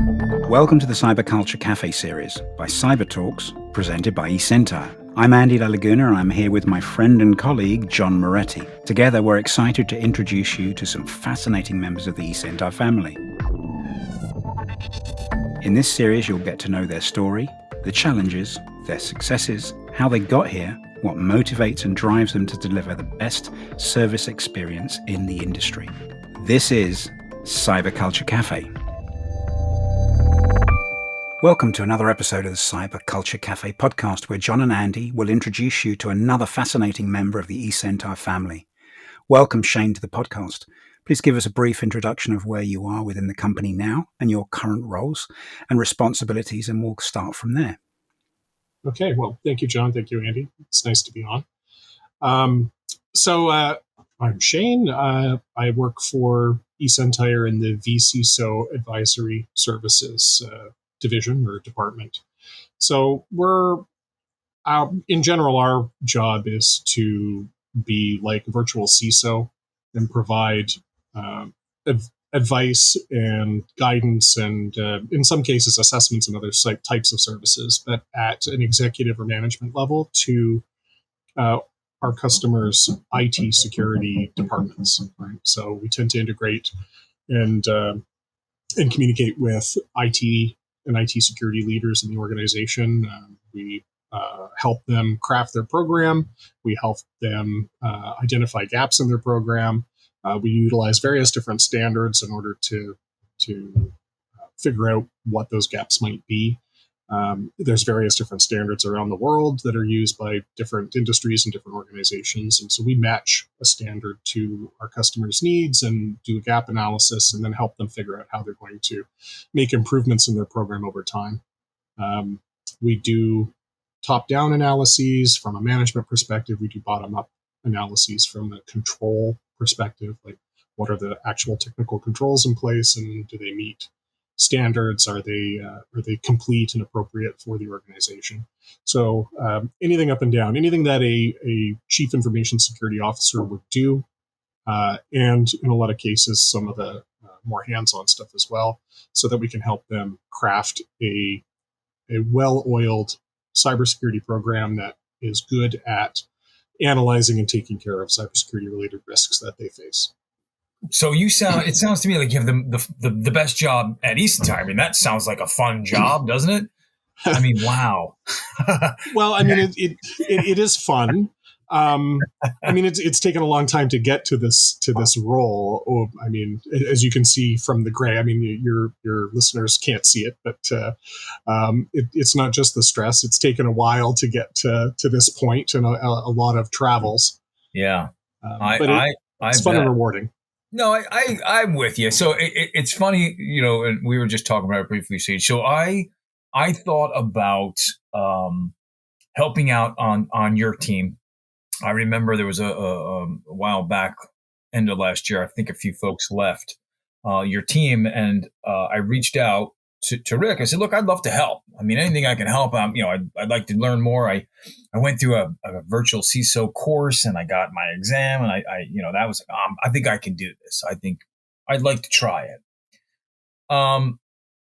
Welcome to the Cyberculture Cafe series by Cyber Talks, presented by eSentire. I'm Andy LaLaguna and I'm here with my friend and colleague, John Moretti. Together, we're excited to introduce you to some fascinating members of the eSentire family. In this series, you'll get to know their story, the challenges, their successes, how they got here, what motivates and drives them to deliver the best service experience in the industry. This is Cyberculture Cafe. Welcome to another episode of the Cyber Culture Cafe podcast, where John and Andy will introduce you to another fascinating member of the eSentire family. Welcome, Shane, to the podcast. Please give us a brief introduction of where you are within the company now and your current roles and responsibilities, and we'll start from there. Okay, well, thank you, John. Thank you, Andy. It's nice to be on. So I'm Shane. I work for eSentire in the vCISO advisory services division or department. So we're, in general, our job is to be like a virtual CISO and provide advice and guidance and, in some cases, assessments and other types of services, but at an executive or management level to our customers' IT security departments. Right? So we tend to integrate and communicate with IT and IT security leaders in the organization. We help them craft their program. We help them identify gaps in their program. We utilize various different standards in order to figure out what those gaps might be. There's various different standards around the world that are used by different industries and different organizations. And so we match a standard to our customers' needs and do a gap analysis and then help them figure out how they're going to make improvements in their program over time. We do top-down analyses from a management perspective. We do bottom-up analyses from a control perspective, like what are the actual technical controls in place and do they meet standards? Are they complete and appropriate for the organization? So anything up and down, anything that a chief information security officer would do, and in a lot of cases, some of the more hands-on stuff as well, so that we can help them craft a well-oiled cybersecurity program that is good at analyzing and taking care of cybersecurity-related risks that they face. So it sounds to me like you have the best job at eSentire. I mean, that sounds like a fun job, doesn't it? I mean, wow. Well, I mean, it is fun. I mean, it's taken a long time to get to this role. Oh, I mean, as you can see from the gray, I mean, your listeners can't see it, but it's not just the stress. It's taken a while to get to this point and a lot of travels. Yeah. But it's fun and rewarding. No, I'm with you. So it's funny, and we were just talking about it briefly, Sage. So I thought about helping out on your team. I remember there was a while back, end of last year, I think a few folks left your team, and I reached out to Rick. I said, look, I'd love to help. I mean, anything I can help. I'd like to learn more. I went through a virtual CISO course and I got my exam, and I that was, I think I can do this. I think I'd like to try it.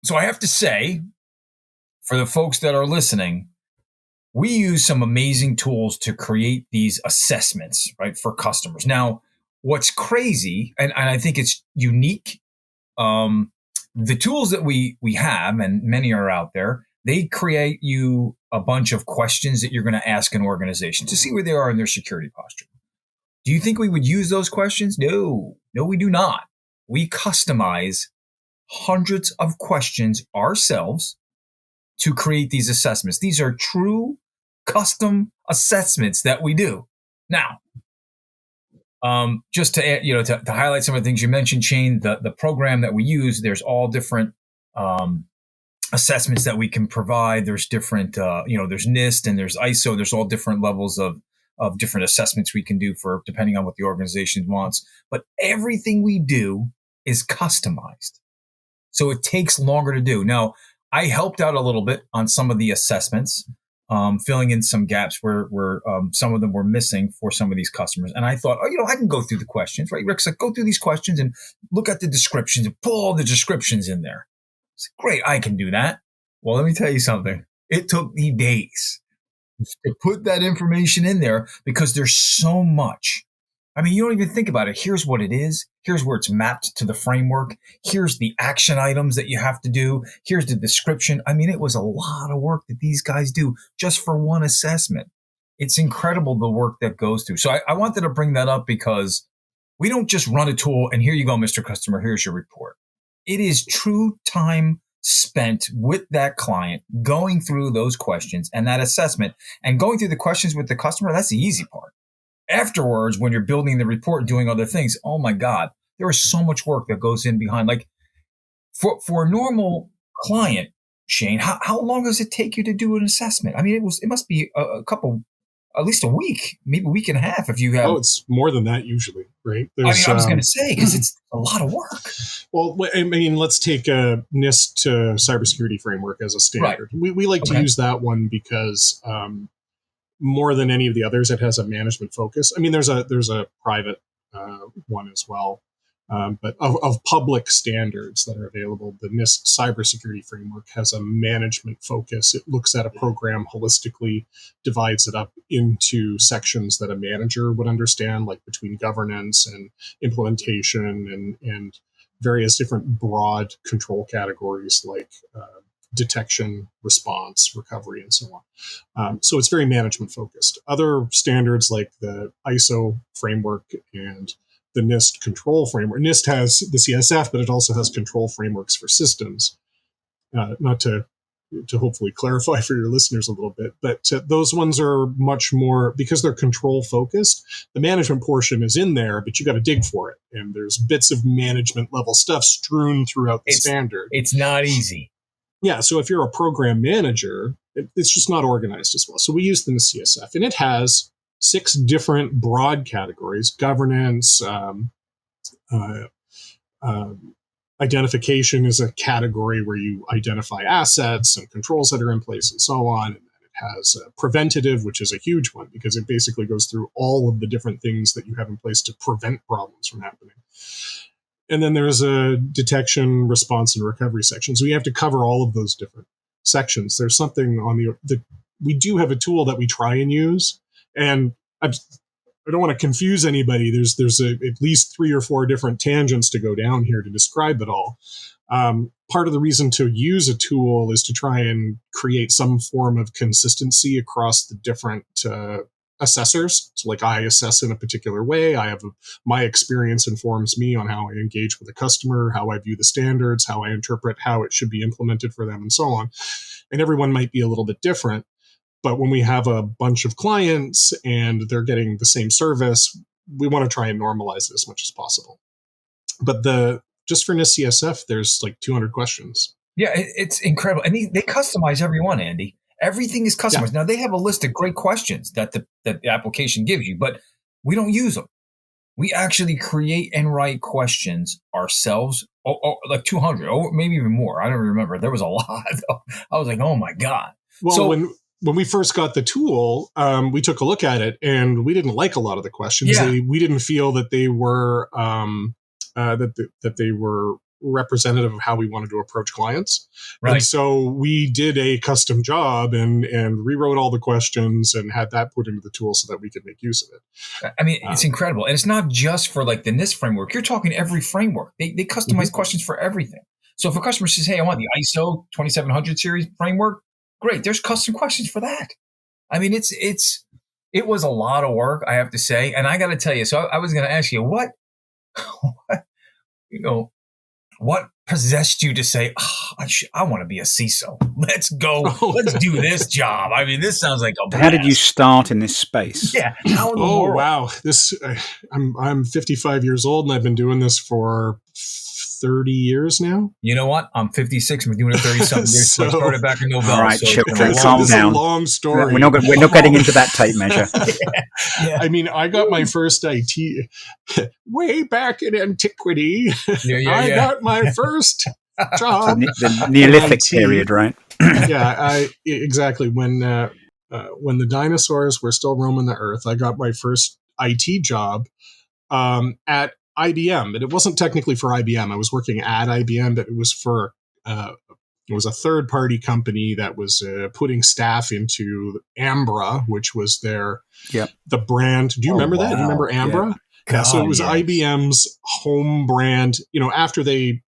So I have to say, for the folks that are listening, we use some amazing tools to create these assessments, right, for customers. Now, what's crazy, and I think it's unique, the tools that we have, and many are out there, they create you a bunch of questions that you're going to ask an organization to see where they are in their security posture. Do you think we would use those questions? No, we do not. We customize hundreds of questions ourselves to create these assessments. These are true custom assessments that we do. Now, just to add, to highlight some of the things you mentioned, Shane, the program that we use, there's all different assessments that we can provide. There's different, there's NIST and there's ISO. There's all different levels of different assessments we can do for depending on what the organization wants. But everything we do is customized, so it takes longer to do. Now, I helped out a little bit on some of the assessments, filling in some gaps where some of them were missing for some of these customers. And I thought, I can go through the questions, right? Rick's like, go through these questions and look at the descriptions and pull all the descriptions in there. Great, I can do that. Well, let me tell you something. It took me days to put that information in there because there's so much. I mean, you don't even think about it. Here's what it is. Here's where it's mapped to the framework. Here's the action items that you have to do. Here's the description. I mean, it was a lot of work that these guys do just for one assessment. It's incredible the work that goes through. So I wanted to bring that up because we don't just run a tool and here you go, Mr. Customer, here's your report. It is true time spent with that client, going through those questions and that assessment, and going through the questions with the customer. That's the easy part. Afterwards, when you're building the report and doing other things, oh my God, there is so much work that goes in behind. Like for a normal client, Shane, how long does it take you to do an assessment? I mean, it must be a couple, at least a week, maybe a week and a half if you have. Oh, it's more than that usually, right? I was going to say, because it's a lot of work. Well, I mean, let's take a NIST cybersecurity framework as a standard. Right. We like to use that one because more than any of the others, it has a management focus. I mean, there's a private one as well. But of public standards that are available, the NIST cybersecurity framework has a management focus. It looks at a program holistically, divides it up into sections that a manager would understand, like between governance and implementation and various different broad control categories like detection, response, recovery, and so on. So it's very management focused. Other standards like the ISO framework and the NIST control framework. NIST has the CSF, but it also has control frameworks for systems. Not to hopefully clarify for your listeners a little bit, but those ones are much more, because they're control focused, the management portion is in there, but you got to dig for it. And there's bits of management level stuff strewn throughout the standard. It's not easy. Yeah, so if you're a program manager, it's just not organized as well. So we use the CSF, and it has 6 different broad categories: governance, identification is a category where you identify assets and controls that are in place and so on. And then it has preventative, which is a huge one because it basically goes through all of the different things that you have in place to prevent problems from happening. And then there's a detection, response, and recovery section. So you have to cover all of those different sections. There's something on we do have a tool that we try and use. And I don't want to confuse anybody. There's at least 3 or 4 different tangents to go down here to describe it all. Part of the reason to use a tool is to try and create some form of consistency across the different assessors. So like I assess in a particular way. My experience informs me on how I engage with a customer, how I view the standards, how I interpret how it should be implemented for them, and so on. And everyone might be a little bit different. But when we have a bunch of clients and they're getting the same service, we want to try and normalize it as much as possible. But just for NIST CSF, there's like 200 questions. Yeah, it's incredible. And they customize every one, Andy. Everything is customized. Yeah. Now, they have a list of great questions that the application gives you, but we don't use them. We actually create and write questions ourselves, like 200, or maybe even more. I don't remember. There was a lot. I was like, oh, my God. Well, so, when we first got the tool, we took a look at it, and we didn't like a lot of the questions. Yeah. We didn't feel that they were that they were representative of how we wanted to approach clients. Right. And so we did a custom job and rewrote all the questions and had that put into the tool so that we could make use of it. I mean, it's incredible. And it's not just for like the NIST framework. You're talking every framework. They customize questions for everything. So if a customer says, hey, I want the ISO 2700 series framework, great. There's custom questions for that. I mean, it was a lot of work, I have to say. And I got to tell you, so I was going to ask you, what possessed you to say, I want to be a CISO. Let's go. Let's do this job. I mean, this sounds like a blast. How did you start in this space? Yeah. How in the world? Wow. I'm 55 years old and I've been doing this for 30 years now. You know what? I'm 56. I'm doing it 30-something years. So I started back in November. All right, children, calm down. This is a long story. We're not getting into that tape measure. Yeah. I mean, I got my first IT way back in antiquity. I got my first job. The Neolithic period, right? Yeah, exactly. When the dinosaurs were still roaming the earth, I got my first IT job at IBM, but it wasn't technically for IBM. I was working at IBM, but it was for it was a third-party company that was putting staff into Ambra, which was the brand. Do you remember that? Do you remember Ambra? Yeah. So it was yes. IBM's home brand. After they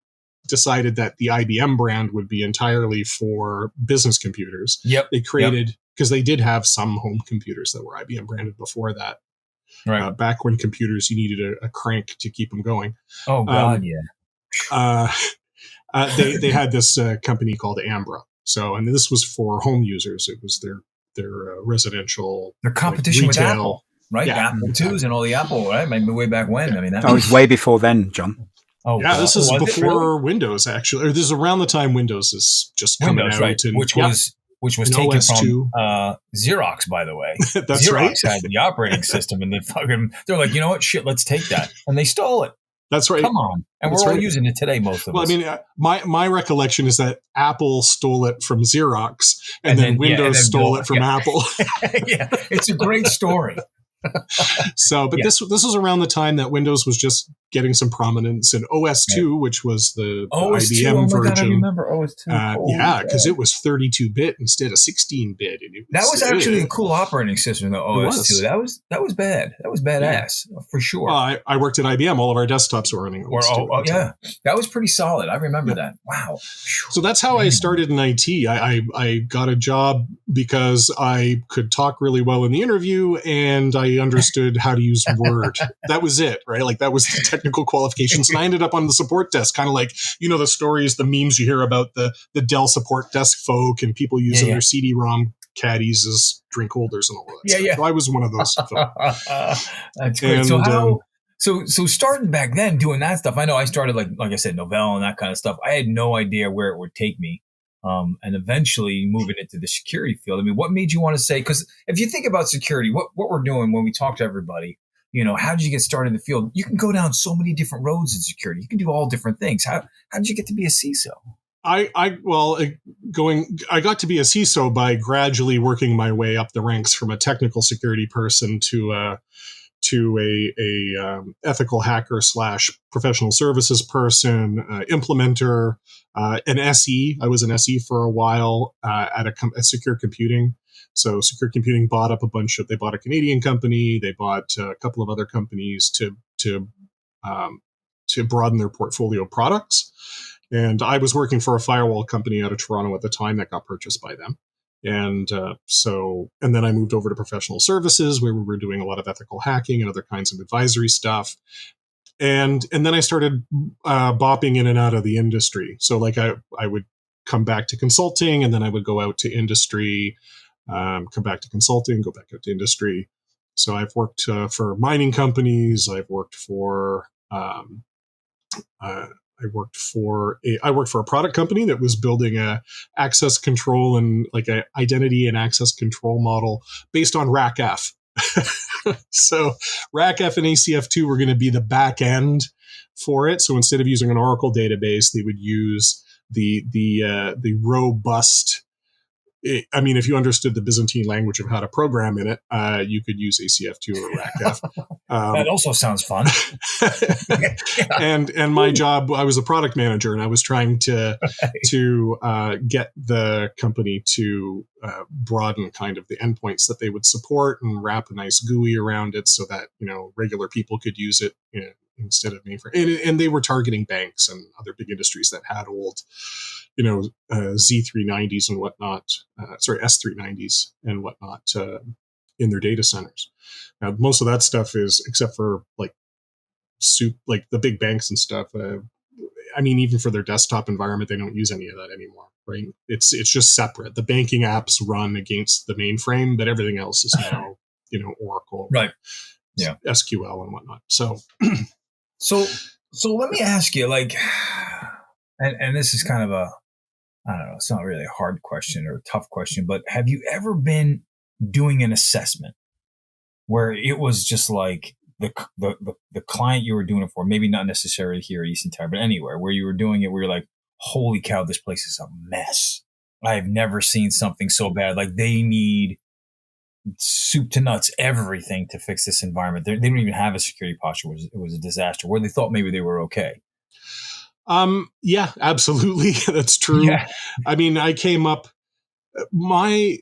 decided that the IBM brand would be entirely for business computers, they created, because they did have some home computers that were IBM branded before that. Right. Back when computers, you needed a crank to keep them going. Oh God, they had this company called Ambra. So, and this was for home users. It was their residential, their competition with retail. Apple, right? Yeah, Apple IIs and all the Apple, right? Maybe way back when. I mean, that was way before then, John. Oh, yeah, this is before Windows, actually, or this is around the time Windows is just coming out, right? and, which was taken OS2. from Xerox, by the way. That's Xerox right. had the operating system, and they're like, you know what, shit, let's take that, and they stole it. That's right. Come on, and we're all using it today, most of us. Well, I mean, my recollection is that Apple stole it from Xerox, and then Windows stole it from Apple. Yeah, it's a great story. So, but this was around the time that Windows was just getting some prominence, and OS2, which was the OS2, IBM version. God, I remember OS2. Because it was 32-bit instead of 16-bit. That was actually a cool operating system, though. OS2. That was bad. That was badass for sure. I worked at IBM. All of our desktops were running OS2. That was pretty solid. I remember that. Wow. So that's how I started in IT. I got a job because I could talk really well in the interview, and I understood how to use Word. That was it, right? Like, that was the technical qualifications. And I ended up on the support desk, kind of like, the stories, the memes you hear about the Dell support desk folk and people using their CD-ROM caddies as drink holders and all that stuff. Yeah. So I was one of those. That's great. And, so starting back then doing that stuff, I know I started like I said, Novell and that kind of stuff. I had no idea where it would take me. And eventually moving into the security field. I mean, what made you want to say, because if you think about security, what we're doing when we talk to everybody, how did you get started in the field? You can go down so many different roads in security. You can do all different things. How did you get to be a CISO? I got to be a CISO by gradually working my way up the ranks from a technical security person to a ethical hacker / professional services person, implementer, an SE. I was an SE for a while at Secure Computing. So Secure Computing bought up they bought a Canadian company. They bought a couple of other companies to broaden their portfolio of products. And I was working for a firewall company out of Toronto at the time that got purchased by them. And and then I moved over to professional services, where we were doing a lot of ethical hacking and other kinds of advisory stuff. And then I started bopping in and out of the industry. So like I would come back to consulting, and then I would go out to industry, come back to consulting, go back out to industry. So I've worked for mining companies. I've worked for I worked for a product company that was building a access control and like a identity and access control model based on RACF. So RACF and ACF2 were going to be the back end for it. So instead of using an Oracle database, they would use the robust. I mean, if you understood the Byzantine language of how to program in it, you could use ACF2 or RACF. That also sounds fun. And my job, I was a product manager, and I was trying to get the company to broaden kind of the endpoints that they would support and wrap a nice GUI around it so that regular people could use it instead of mainframe. And they were targeting banks and other big industries that had old Z390s and whatnot, S390s and whatnot in their data centers. Now, most of that stuff is, except for like the big banks and stuff. I mean, even for their desktop environment, they don't use any of that anymore, right? It's just separate. The banking apps run against the mainframe, but everything else is now, Oracle, right? Yeah, SQL and whatnot. So let me ask you, like, and this is kind of I don't know, it's not really a hard question or a tough question, but have you ever been doing an assessment where it was just like the client you were doing it for, maybe not necessarily here at eSentire, but anywhere where you were doing it, where you're like, holy cow, this place is a mess. I've never seen something so bad. Like, they need soup to nuts, everything to fix this environment. They don't even have a security posture. It was a disaster, where they thought maybe they were okay. Yeah, absolutely. That's true. Yeah. I mean, I came up, my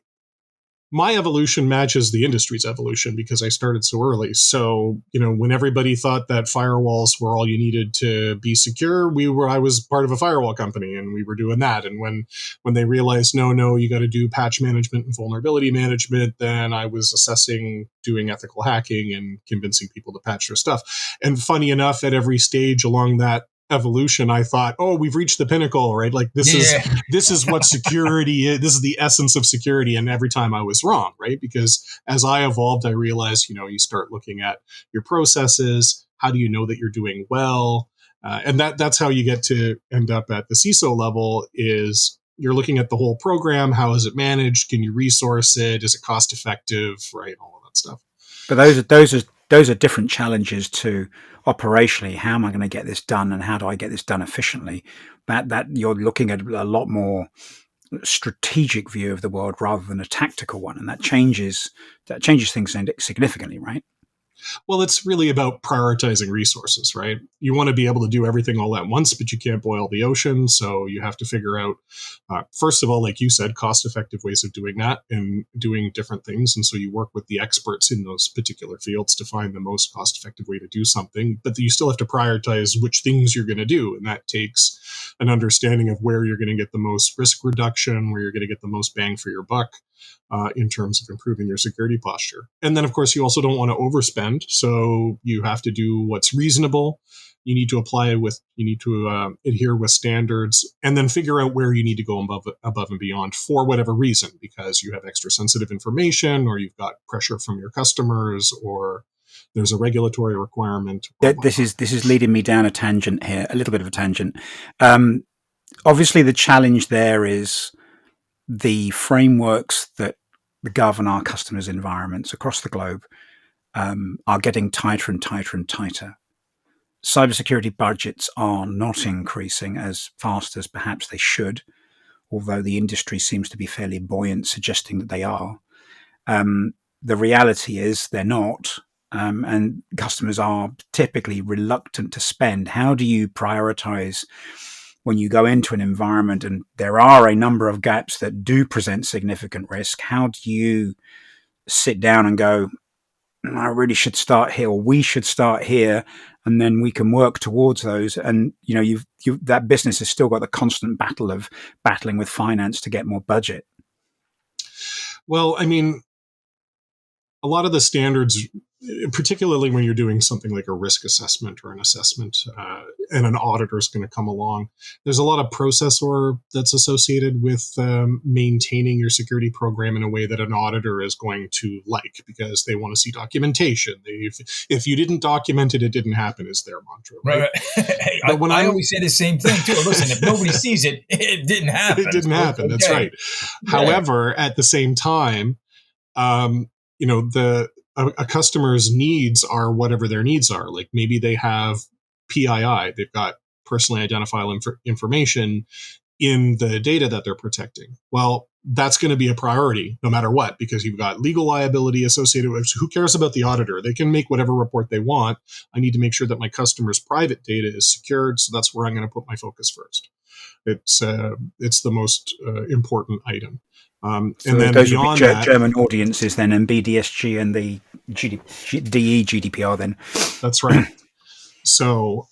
my evolution matches the industry's evolution because I started so early. So, when everybody thought that firewalls were all you needed to be secure, I was part of a firewall company and we were doing that. And when they realized, no, you got to do patch management and vulnerability management, then I was assessing doing ethical hacking and convincing people to patch their stuff. And funny enough, at every stage along that evolution, I thought, oh, we've reached the pinnacle, right? Like this is what security is. This is the essence of security. And every time I was wrong, right? Because as I evolved, I realized, you start looking at your processes. How do you know that you're doing well? And that's how you get to end up at the CISO level is you're looking at the whole program. How is it managed? Can you resource it? Is it cost effective? Right. All of that stuff. But those are different challenges to operationally. How am I going to get this done, and how do I get this done efficiently? That you're looking at a lot more strategic view of the world rather than a tactical one, and that changes things significantly, right? Well, it's really about prioritizing resources, right? You want to be able to do everything all at once, but you can't boil the ocean. So you have to figure out, first of all, like you said, cost effective ways of doing that and doing different things. And so you work with the experts in those particular fields to find the most cost effective way to do something. But you still have to prioritize which things you're going to do. And that takes an understanding of where you're going to get the most risk reduction, where you're going to get the most bang for your buck. In terms of improving your security posture. And then, of course, you also don't want to overspend. So you have to do what's reasonable. You need to adhere with standards, and then figure out where you need to go above and beyond for whatever reason, because you have extra sensitive information, or you've got pressure from your customers, or there's a regulatory requirement. This is leading me down a tangent here, a little bit of a tangent. Obviously, the challenge there is the frameworks that govern our customers' environments across the globe are getting tighter and tighter and tighter. Cybersecurity budgets are not increasing as fast as perhaps they should, although the industry seems to be fairly buoyant, suggesting that they are. The reality is they're not, and customers are typically reluctant to spend. How do you prioritize when you go into an environment and there are a number of gaps that do present significant risk? How do you sit down and go, I really should start here, or we should start here, and then we can work towards those? And that business has still got the constant battle of battling with finance to get more budget. Well, I mean, a lot of the standards, particularly when you're doing something like a risk assessment or an assessment, and an auditor is going to come along, there's a lot of processor that's associated with maintaining your security program in a way that an auditor is going to like, because they want to see documentation. If you didn't document it, it didn't happen, is their mantra. Right. Hey, I always say the same thing too. Listen, if nobody sees it, it didn't happen. It didn't happen. Okay. That's right. Yeah. However, at the same time, a customer's needs are whatever their needs are. Like maybe they have PII, they've got personally identifiable information in the data that they're protecting. Well, that's going to be a priority no matter what, because you've got legal liability associated with. Who cares about the auditor? They can make whatever report they want. I need to make sure that my customer's private data is secured, so that's where I'm going to put my focus first. It's the most important item. So and then those would be German audiences then, and BDSG and the DE GDPR then. That's right. So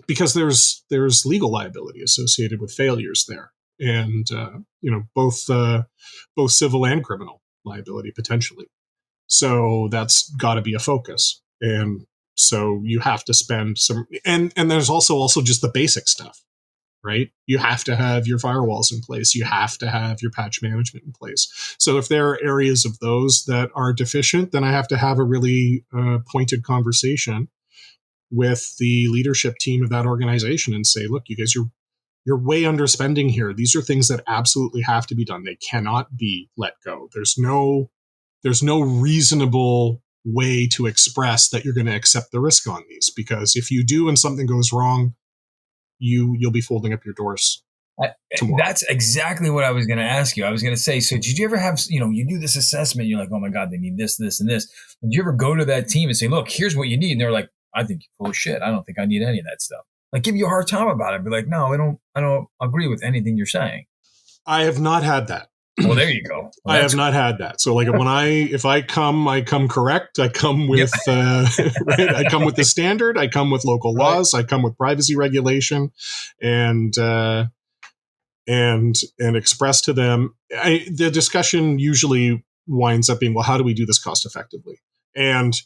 because there's legal liability associated with failures there, and both civil and criminal liability potentially. So that's got to be a focus, and so you have to spend some. And there's also just the basic stuff. Right? You have to have your firewalls in place. You have to have your patch management in place. So if there are areas of those that are deficient, then I have to have a really pointed conversation with the leadership team of that organization and say, look, you guys, you're way underspending here. These are things that absolutely have to be done. They cannot be let go. There's no reasonable way to express that you're going to accept the risk on these, because if you do and something goes wrong, you'll be folding up your doors tomorrow. That's exactly what I was going to ask you. I was going to say, so did you ever have, you do this assessment, you're like, oh my God, they need this, this, and this. Did you ever go to that team and say, look, here's what you need? And they're like, I think you're full of shit. I don't think I need any of that stuff. like give you a hard time about it. Be like, no, I don't agree with anything you're saying. I have not had that. Well, there you go. Well, I have not had that. So like if I come correct. I come with right. I come with the standard. I come with local laws. I come with privacy regulation, and express to them. The discussion usually winds up being, well, how do we do this cost effectively, and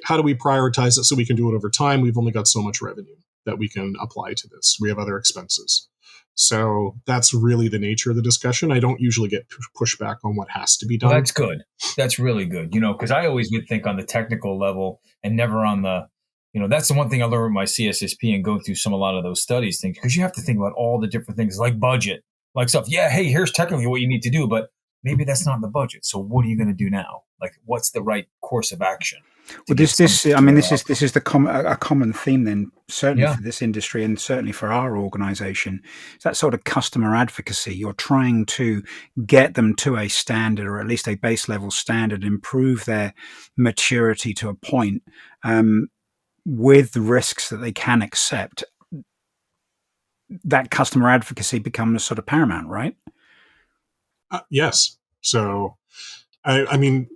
how do we prioritize it so we can do it over time? We've only got so much revenue that we can apply to this. We have other expenses. So that's really the nature of the discussion. I don't usually get pushback on what has to be done. Well, that's good. That's really good. Because I always would think on the technical level and never on the, that's the one thing I learned with my CSSP and going through a lot of those studies things, because you have to think about all the different things like budget, like stuff. Yeah, hey, here's technically what you need to do, but maybe that's not in the budget. So what are you going to do now? Like, what's the right course of action? Well, this is a common theme then, certainly for this industry and certainly for our organization. It's that sort of customer advocacy. You're trying to get them to a standard, or at least a base level standard, improve their maturity to a point with the risks that they can accept. That customer advocacy becomes sort of paramount, right? Yes. So, I mean,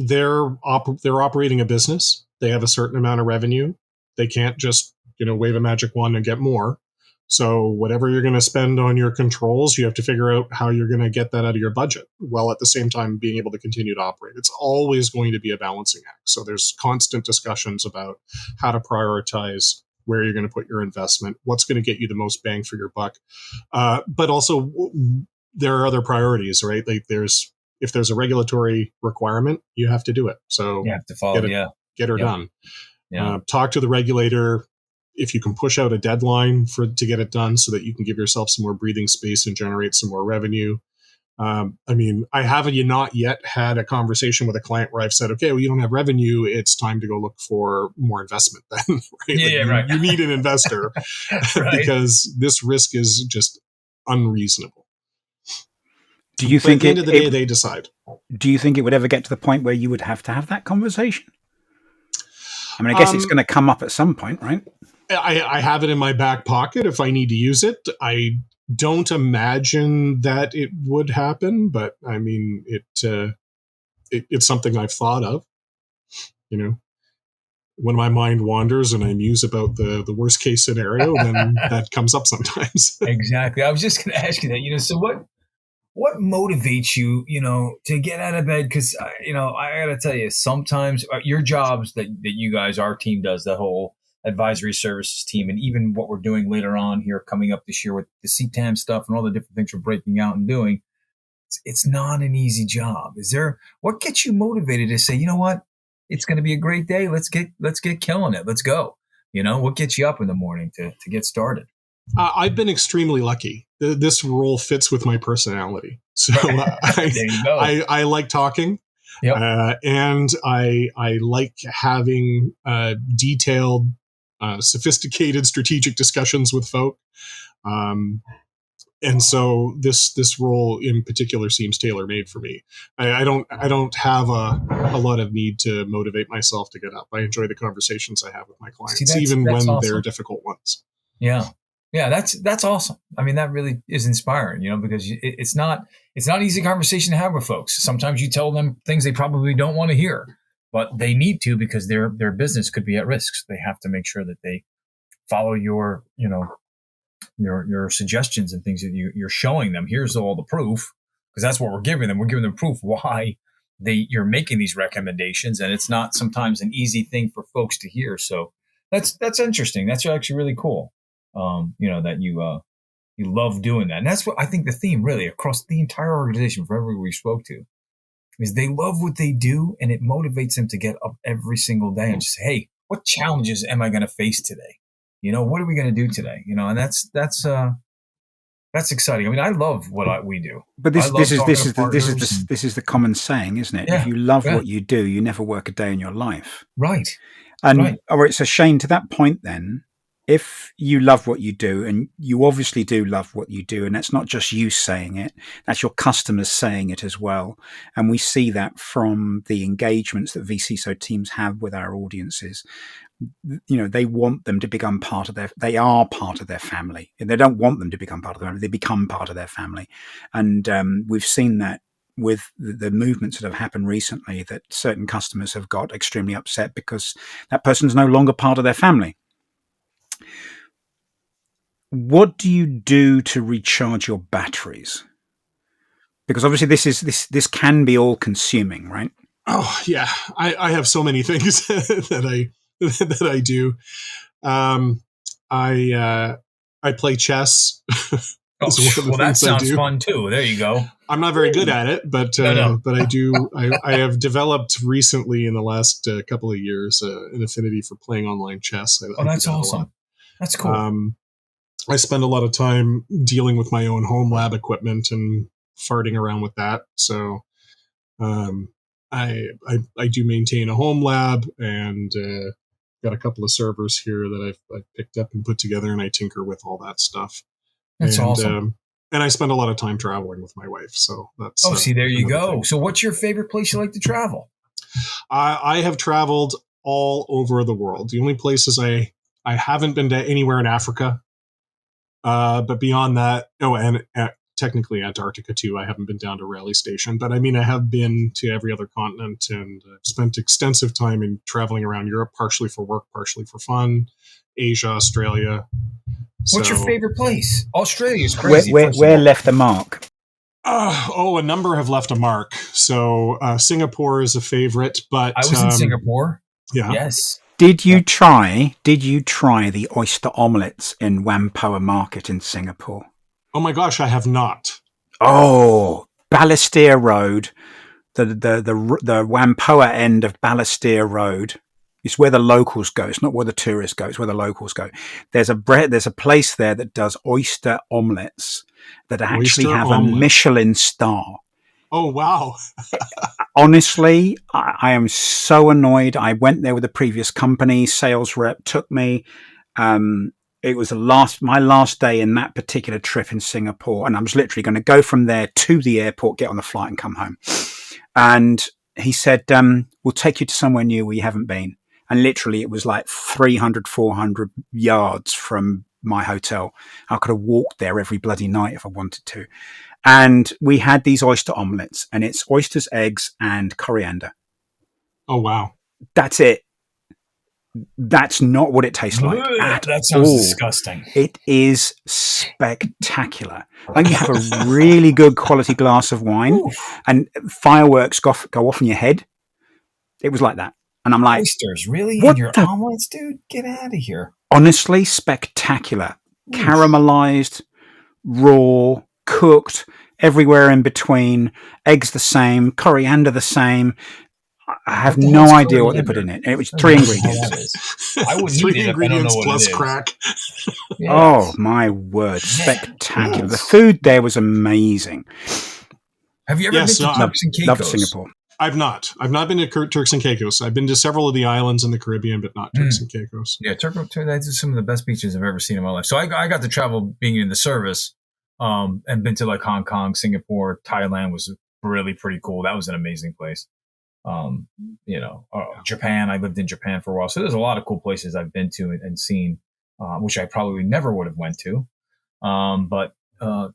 they're operating a business. They have a certain amount of revenue. They can't just wave a magic wand and get more. So whatever you're going to spend on your controls, you have to figure out how you're going to get that out of your budget, while at the same time being able to continue to operate. It's always going to be a balancing act. So there's constant discussions about how to prioritize where you're going to put your investment, what's going to get you the most bang for your buck. But also there are other priorities, right? Like if there's a regulatory requirement, you have to do it. So you have to follow, get her done. Talk to the regulator. If you can push out a deadline to get it done so that you can give yourself some more breathing space and generate some more revenue. I mean, I haven't not yet had a conversation with a client where I've said, okay, well, you don't have revenue. It's time to go look for more investment then. Right? Right. You need an investor because this risk is just unreasonable. Do you think at the end of the day, they decide? Do you think it would ever get to the point where you would have to have that conversation? I mean, I guess it's going to come up at some point, right? I have it in my back pocket if I need to use it. I don't imagine that it would happen, but I mean, it's something I've thought of. When my mind wanders and I muse about the worst case scenario, then that comes up sometimes. Exactly. I was just going to ask you that. So what motivates you, to get out of bed? Because, I got to tell you, sometimes your jobs that you guys, our team does, the whole advisory services team, and even what we're doing later on here coming up this year with the CTAM stuff and all the different things we're breaking out and doing, it's not an easy job. What gets you motivated to say, you know what, it's going to be a great day. Let's get killing it. Let's go. What gets you up in the morning to get started? I've been extremely lucky. This role fits with my personality. So I like talking. Yep. And I like having detailed, sophisticated strategic discussions with folk. And so this role in particular seems tailor-made for me. I don't have a lot of need to motivate myself to get up. I enjoy the conversations I have with my clients, even when awesome. They're difficult ones. Yeah. Yeah, that's awesome. I mean, that really is inspiring, because it's not an easy conversation to have with folks. Sometimes you tell them things they probably don't want to hear, but they need to because their business could be at risk. So they have to make sure that they follow your suggestions and things that you're showing them. Here's all the proof, because that's what we're giving them. We're giving them proof why you're making these recommendations, and it's not sometimes an easy thing for folks to hear. So that's interesting. That's actually really cool. That you love doing that. And that's what I think the theme really across the entire organization for everyone we spoke to is they love what they do, and it motivates them to get up every single day and just say, hey, what challenges am I going to face today? What are we going to do today? And that's exciting. I mean, I love what we do. But this is the common saying, isn't it? Yeah, if you love what you do, you never work a day in your life. Right. And all right, so Shane, to that point then, if you love what you do, and you obviously do love what you do, and that's not just you saying it, that's your customers saying it as well. And we see that from the engagements that vCISO teams have with our audiences. They want them to become they are part of their family. And they don't want them to become part of their family, they become part of their family. And we've seen that with the movements that have happened recently, that certain customers have got extremely upset because that person's no longer part of their family. What do you do to recharge your batteries? Because obviously this can be all consuming, right? Oh yeah, I have so many things that I do. I play chess. Well, that sounds fun too. There you go. I'm not very good at it, but I do. I have developed recently in the last couple of years an affinity for playing online chess. That's awesome. That's cool. I spend a lot of time dealing with my own home lab equipment and farting around with that. So I do maintain a home lab, and got a couple of servers here that I've picked up and put together, and I tinker with all that stuff. That's awesome. And I spend a lot of time traveling with my wife. So that's see, there you go. Thing. So what's your favorite place you like to travel? I have traveled all over the world. The only places I haven't been to anywhere in Africa. But beyond that, and technically Antarctica too. I haven't been down to Raleigh Station, but I mean, I have been to every other continent, and spent extensive time in traveling around Europe, partially for work, partially for fun. Asia, Australia. What's your favorite place? Australia is crazy. Where left a mark? A number have left a mark. So Singapore is a favorite, but I was in Singapore. Yeah. Yes. Did you try the oyster omelets in Whampoa Market in Singapore? Oh my gosh, I have not. Oh, Balestier Road, the Whampoa end of Balestier Road. It's where the locals go. It's not where the tourists go. It's where the locals go. There's a place there that does oyster omelets that actually have a Michelin star. Oh, wow. Honestly, I am so annoyed. I went there with a previous company. Sales rep took me. It was my last day in that particular trip in Singapore. And I was literally going to go from there to the airport, get on the flight and come home. And he said, we'll take you to somewhere new where you haven't been. And literally it was like 300, 400 yards from my hotel. I could have walked there every bloody night if I wanted to. And we had these oyster omelets, and it's oysters, eggs, and coriander. Oh, wow. That's it. That's not what it tastes like. That sounds disgusting. It is spectacular. Like you have a really good quality glass of wine, and fireworks go off in your head. It was like that. And I'm like, oysters, really? In your omelets, dude? Get out of here. Honestly, spectacular. Caramelized, raw, cooked, everywhere in between. Eggs the same, coriander the same. I have no idea what they put in it. And it was 3 ingredients. I wouldn't eat it if I don't know what it is. Crack. Yeah. Oh, my word. Spectacular. The food there was amazing. Have you ever been to Turks and Caicos? Love Singapore. I've not been to Turks and Caicos. I've been to several of the islands in the Caribbean, but not Turks and Caicos. Yeah, that's some of the best beaches I've ever seen in my life. So I got to travel being in the service, and been to like Hong Kong, Singapore, Thailand was really pretty cool. That was an amazing place. Japan. I lived in Japan for a while, so there's a lot of cool places I've been to and seen, which I probably never would have went to. But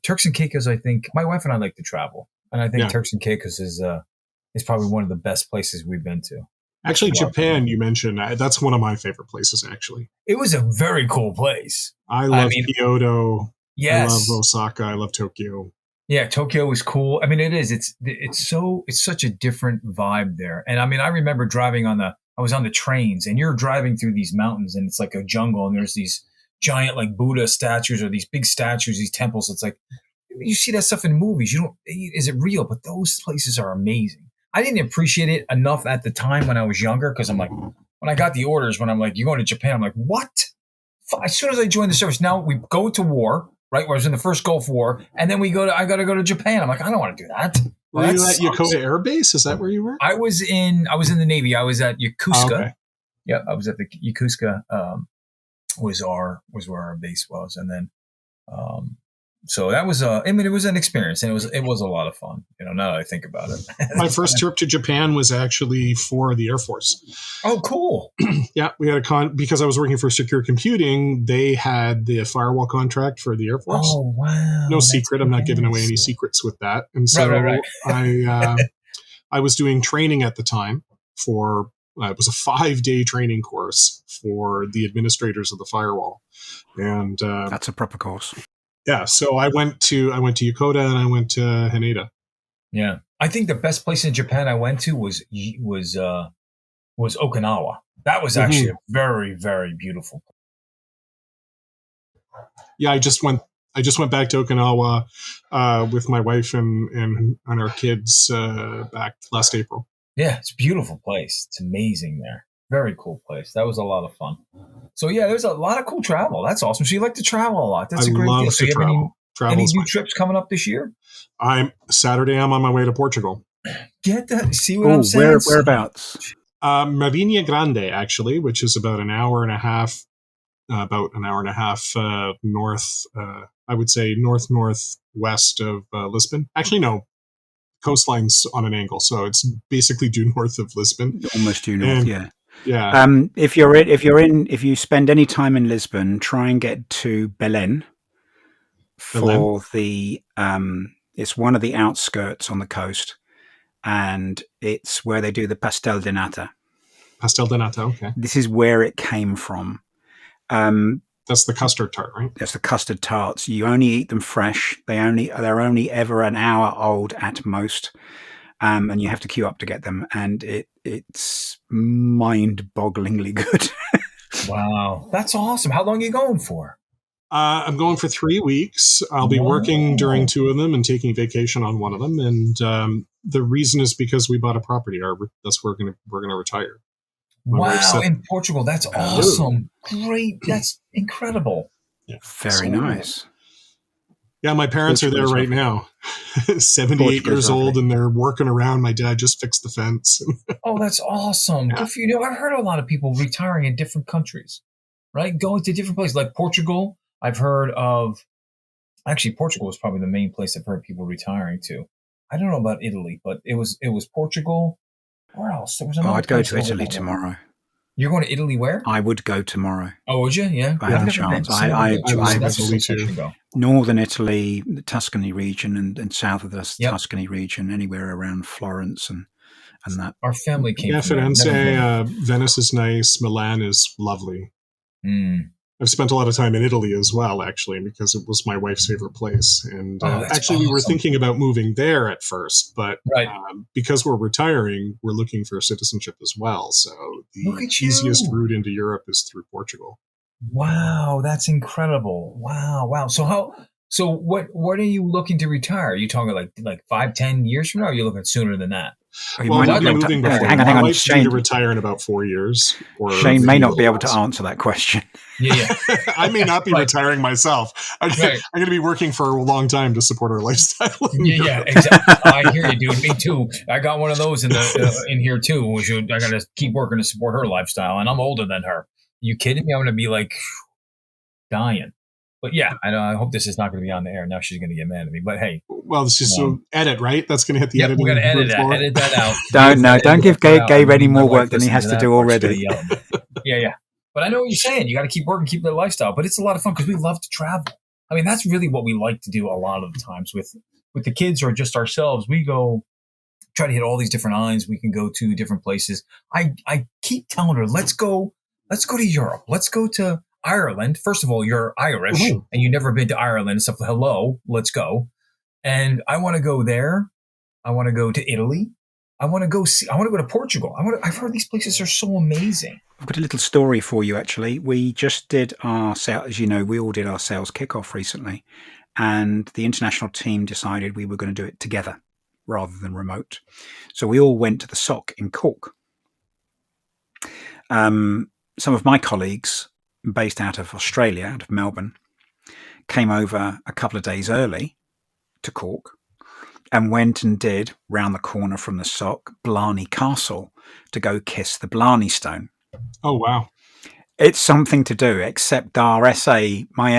Turks and Caicos, I think my wife and I like to travel, and I think Turks and Caicos is probably one of the best places we've been to. Actually, Japan, you mentioned, that's one of my favorite places, actually. It was a very cool place. I love Kyoto. Yes. I love Osaka. I love Tokyo. Yeah, Tokyo is cool. I mean, it is. It's such a different vibe there. And I mean, I remember I was on the trains, and you're driving through these mountains, and it's like a jungle, and there's these giant like Buddha statues or these big statues, these temples. It's like, you see that stuff in movies. Is it real? But those places are amazing. I didn't appreciate it enough at the time when I was younger, because I'm like, when I got the orders, when I'm like, you're going to Japan, I'm like, what? As soon as I joined the service, now we go to war, right? Where I was in the first Gulf War, and then I got to go to Japan. I'm like, I don't want to do that. Were you at Yokota Air Base? Is that where you were? I was in the Navy. I was at Yokosuka. Oh, okay. Yeah, I was at the Yokosuka was where our base was, and then so that was it was an experience, and it was a lot of fun. Now that I think about it. My first trip to Japan was actually for the Air Force. Oh, cool. Yeah, we had because I was working for Secure Computing. They had the firewall contract for the Air Force. Oh, wow. No secret. I'm not giving away any secrets with that. And so right. I was doing training at the time for it was a 5-day training course for the administrators of the firewall. And that's a proper course. Yeah, so I went to Yokota and I went to Haneda. Yeah, I think the best place in Japan I went to was Okinawa. That was actually a very, very beautiful. Yeah, I just went back to Okinawa with my wife and our kids back last April. Yeah, it's a beautiful place. It's amazing there. Very cool place. That was a lot of fun. So yeah, there's a lot of cool travel. That's awesome. So you like to travel a lot. That's a great deal. So you have any new trips coming up this year? Saturday I'm on my way to Portugal. Get that? See what I'm saying? Whereabouts? Marinha Grande, actually, which is about an hour and a half north. I would say northwest of Lisbon. Actually, no. Coastline's on an angle, so it's basically due north of Lisbon. Almost due north, yeah. Yeah. If you spend any time in Lisbon, try and get to Belém for the it's one of the outskirts on the coast, and it's where they do the pastel de nata. Pastel de nata, okay. This is where it came from. That's the custard tart, right? That's the custard tarts. You only eat them fresh. They're only ever an hour old at most. And you have to queue up to get them, and it's mind-bogglingly good. Wow, that's awesome! How long are you going for? I'm going for 3 weeks. I'll be working during 2 of them and taking vacation on one of them. And the reason is because we bought a property. That's where we're gonna retire. Wow, in Portugal, that's awesome! Great, that's incredible. Yeah. Very nice. Yeah, my parents are there right now. 78 years old, and they're working around. My dad just fixed the fence. Oh, that's awesome. Yeah. Good for you. I've heard a lot of people retiring in different countries, right? Going to different places like Portugal. I've heard of, actually, Portugal was probably the main place I've heard people retiring to. I don't know about Italy, but it was Portugal. Where else? There was another I'd go to Italy tomorrow. You're going to Italy where? I would go tomorrow. Oh, would you? Yeah. I have a chance. I Northern Italy, the Tuscany region, and south of the Tuscany region, anywhere around Florence and that. Our family came from Firenze, Venice is nice. Milan is lovely. I've spent a lot of time in Italy as well, actually, because it was my wife's favorite place. And actually, we were thinking about moving there at first, but because we're retiring, we're looking for citizenship as well. So the easiest route into Europe is through Portugal. Wow, that's incredible! Wow. So what are you looking to retire? Are you talking like 5-10 years from now? Or are you looking sooner than that? Well, I'm not moving before. Hang on. My wife's due to retire in about 4 years. Shane may not be able to answer that question. Yeah. I may not be retiring myself. I'm going to be working for a long time to support our lifestyle. Yeah, exactly. I hear you, dude. Me too. I got one of those in here too. I got to keep working to support her lifestyle, and I'm older than her. Are you kidding me? I'm going to be like dying. But yeah, I hope this is not going to be on the air. Now she's going to get mad at me. But hey. Well, this is edit, right? That's going to hit the editing. We're going to edit that out. Don't give Gabe any more work than he has to do already. Yeah. But I know what you're saying. You got to keep working, keep that lifestyle. But it's a lot of fun because we love to travel. I mean, that's really what we like to do a lot of the times with the kids or just ourselves. We go try to hit all these different islands. We can go to different places. I keep telling her, let's go to Europe. Let's go to Ireland. First of all, you're Irish and you've never been to Ireland. So hello, let's go. And I want to go there. I want to go to Italy. I want to go to Portugal. I've heard these places are so amazing. I've got a little story for you, actually. We just did our sales, as you know, we all did our sales kickoff recently, and the international team decided we were going to do it together rather than remote. So we all went to the SOC in Cork. Some of my colleagues based out of Australia, out of Melbourne, came over a couple of days early to Cork and went and did, round the corner from the SOC, Blarney Castle, to go kiss the Blarney Stone. Oh, wow. It's something to do, except my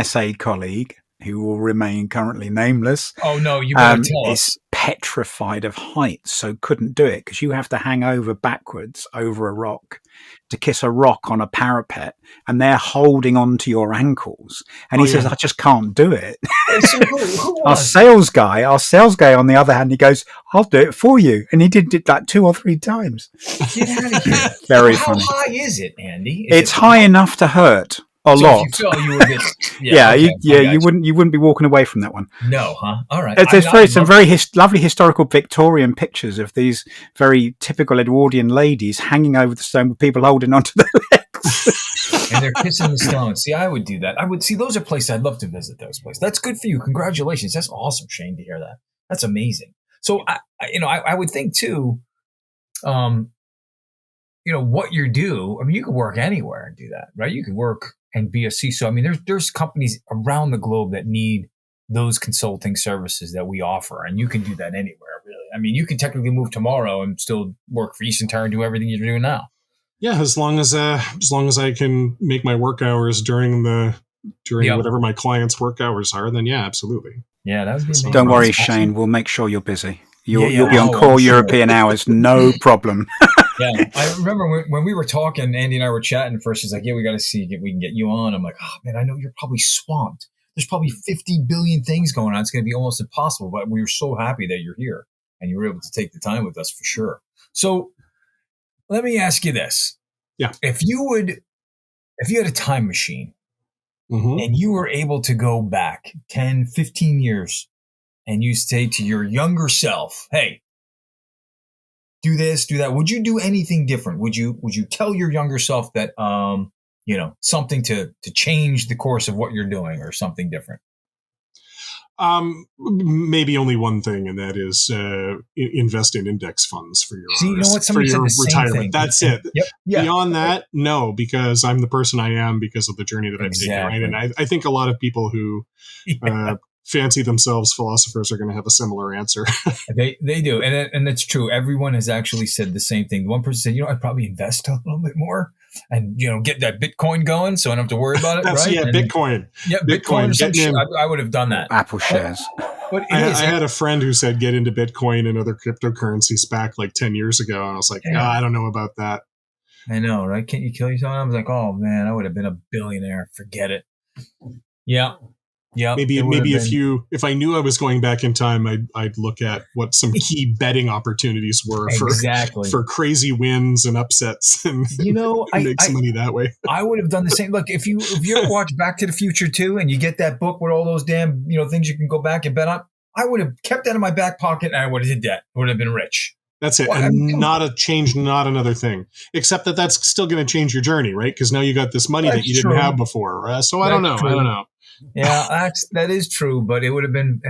SA colleague, who will remain currently nameless, Oh no, you better tell us. is petrified of heights, so couldn't do it because you have to hang over backwards over a rock to kiss a rock on a parapet, and they're holding on to your ankles. And he says, I just can't do it. So who Our sales guy, on the other hand, he goes, I'll do it for you. And he did it like 2 or 3 times. Get out of here. Very How funny. high is it, Andy? It's high enough to hurt a lot. If you fell, you would just, you wouldn't be walking away from that one. No, huh? All right. There's some very lovely historical Victorian pictures of these very typical Edwardian ladies hanging over the stone with people holding onto their legs. And they're kissing the stone. See, I would do that. I would see those are places I'd love to visit. Those places. That's good for you. Congratulations. That's awesome, Shane, to hear that. That's amazing. So I would think too. What you do. I mean, you could work anywhere and do that, right? You could work and be a CISO. I mean, there's companies around the globe that need those consulting services that we offer, and you can do that anywhere, really. I mean, you can technically move tomorrow and still work for eSentire and do everything you're doing now. Yeah, as long as I can make my work hours during whatever my clients' work hours are, then yeah, absolutely. Yeah, that would be amazing. Don't worry, Shane. We'll make sure you're busy. You'll be on core European hours, no problem. Yeah, I remember when we were talking, Andy and I were chatting first. She's like, yeah, we got to see if we can get you on. I'm like, oh, man, I know you're probably swamped. There's probably 50 billion things going on. It's going to be almost impossible. But we were so happy that you're here and you were able to take the time with us for sure. So let me ask you this. Yeah. If you had a time machine and you were able to go back 10, 15 years and you say to your younger self, hey, do this, do that. Would you do anything different? Would you tell your younger self that, something to change the course of what you're doing or something different? Maybe only one thing, and that is invest in index funds for your retirement. That's it. Yep. Yeah. Beyond that, no, because I'm the person I am because of the journey that I've taken. Right? And I think a lot of people who fancy themselves philosophers are going to have a similar answer. They do. And it's true. Everyone has actually said the same thing. One person said, I'd probably invest a little bit more and, get that Bitcoin going so I don't have to worry about it. Right? Yeah, Bitcoin. Yeah, Bitcoin. I would have done that. Apple shares. But I had a friend who said get into Bitcoin and other cryptocurrencies back like 10 years ago. And I was like, I don't know about that. I know, right? Can't you kill yourself? I was like, oh, man, I would have been a billionaire. Forget it. Yeah. Yeah, maybe if I knew I was going back in time, I'd look at what some key betting opportunities were for crazy wins and upsets, and make some money that way. I would have done the same. Look, if you ever watch Back to the Future 2 and you get that book with all those damn things you can go back and bet on, I would have kept that in my back pocket and I would have did that. I would have been rich. That's it. Well, and not another thing. Except that's still going to change your journey, right? Because now you got this money that you didn't have before. So I don't know. Yeah, that is true, but it would have been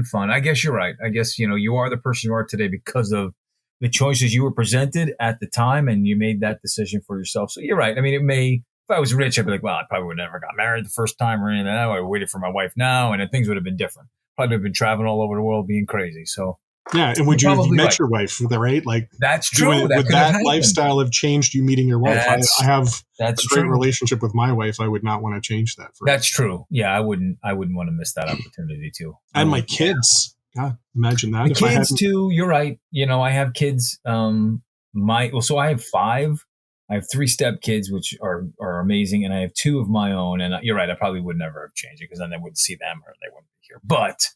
fun. I guess you're right. I guess you are the person you are today because of the choices you were presented at the time, and you made that decision for yourself. So you're right. I mean, if I was rich, I'd be like, well, I probably would have never got married the first time or anything. I would have waited for my wife now, and then things would have been different. Probably have been traveling all over the world, being crazy. So. Yeah, and would you have met your wife, right? Like that's true. Would that lifestyle have changed you meeting your wife? I have a great relationship with my wife. I would not want to change that. That's true. Yeah, I wouldn't want to miss that opportunity too. And my kids. God, imagine that. The kids too. You're right. I have kids. So I have 5. I have 3 stepkids, which are amazing, and I have 2 of my own. And you're right. I probably would never have changed it because then I wouldn't see them or they wouldn't be here. But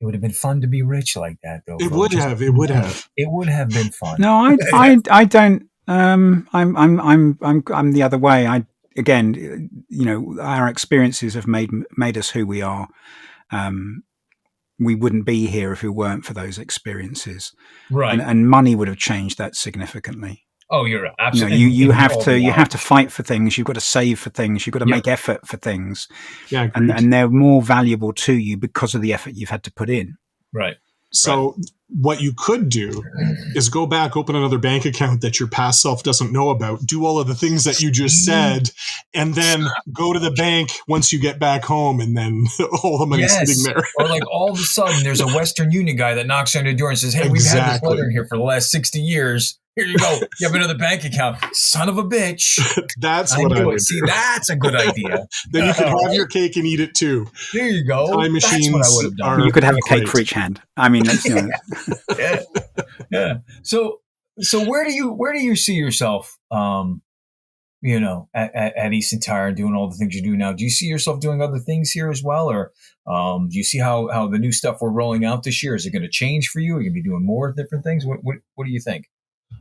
it would have been fun to be rich like that, though. It would have. It would have been fun. No, I don't. I'm the other way. Our experiences have made us who we are. We wouldn't be here if it weren't for those experiences, right? And money would have changed that significantly. Oh, you're right. Absolutely. You have to fight for things. You've got to save for things. You've got to make effort for things. Yeah, and they're more valuable to you because of the effort you've had to put in. Right. So what you could do is go back, open another bank account that your past self doesn't know about, do all of the things that you just said, and then go to the bank once you get back home, and then all the money's sitting there. Or like all of a sudden there's a Western Union guy that knocks on your door and says, hey, we've had this letter in here for the last 60 years. Here you go. You have another bank account. Son of a bitch. That's what I would See, do. that's a good idea. Then you can have your cake and eat it too. There you go. Time That's what I machines would have done. are You could have a cake great. for each hand. I mean, that's, you know. Yeah. Yeah. So where do you see yourself, you know, at eSentire and doing all the things you do now? Do you see yourself doing other things here as well? Or do you see how the new stuff we're rolling out this year, is it going to change for you? Are you going to be doing more different things? What do you think?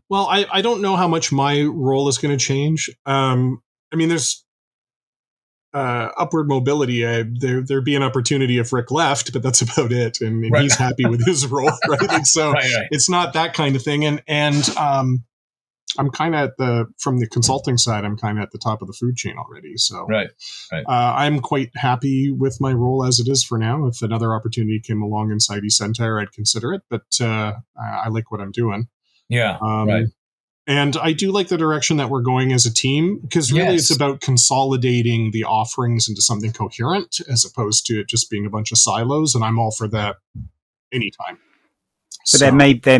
Well, I don't know how much my role is going to change. I mean, there's upward mobility. There'd be an opportunity if Rick left, but that's about it. And Right. he's happy with his role, right? Like, so Right. it's not that kind of thing. And I'm kind of from the consulting side, I'm kind of at the top of the food chain already. So Right. I'm quite happy with my role as it is for now. If another opportunity came along inside eSentire, I'd consider it. But I like what I'm doing. Yeah. Right. And I do like the direction that we're going as a team, because really Yes. it's about consolidating the offerings into something coherent as opposed to it just being a bunch of silos. And I'm all for that anytime. But there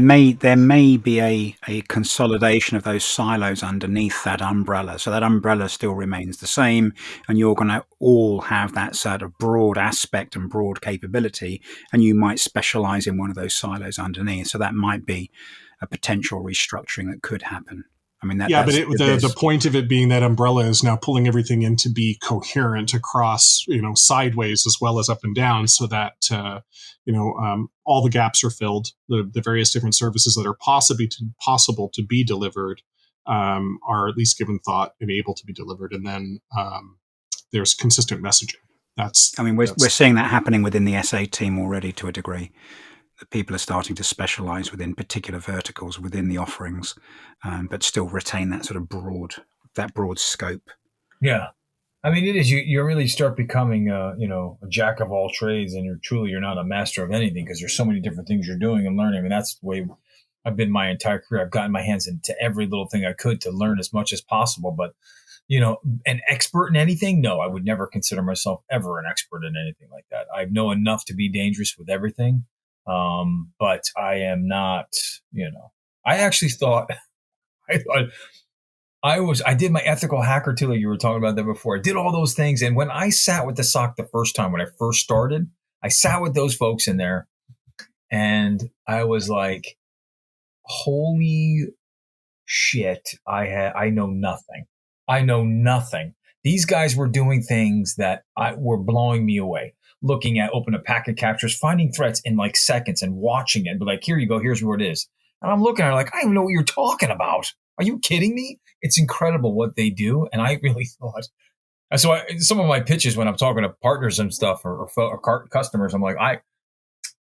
may be a consolidation of those silos underneath that umbrella. So that umbrella still remains the same, and you're going to all have that sort of broad aspect and broad capability, and you might specialize in one of those silos underneath. So that might be a potential restructuring that could happen. I mean, but the point of it being that umbrella is now pulling everything in to be coherent across, sideways as well as up and down, so that all the gaps are filled. The various different services that are possible to be delivered are at least given thought and able to be delivered, and then there's consistent messaging. We're seeing that happening within the SA team already to a degree. That people are starting to specialize within particular verticals within the offerings, but still retain that sort of broad scope. Yeah. I mean, it is, you really start becoming, a jack of all trades, and you're not a master of anything, because there's so many different things you're doing and learning. I mean, that's the way I've been my entire career. I've gotten my hands into every little thing I could to learn as much as possible. But, an expert in anything? No, I would never consider myself ever an expert in anything like that. I know enough to be dangerous with everything. But I am not, I actually thought, I did my ethical hacker tool. You were talking about that before. I did all those things. And when I sat with the SOC the first time, when I first started, I sat with those folks in there, and I was like, holy shit. I know nothing. I know nothing. These guys were doing things that were blowing me away. Looking at open up packet captures, finding threats in like seconds and watching it and be like, here you go, here's where it is. And I'm looking at it like, I don't even know what you're talking about. Are you kidding me? It's incredible what they do. And I really thought, so some of my pitches when I'm talking to partners and stuff or customers, I'm like, I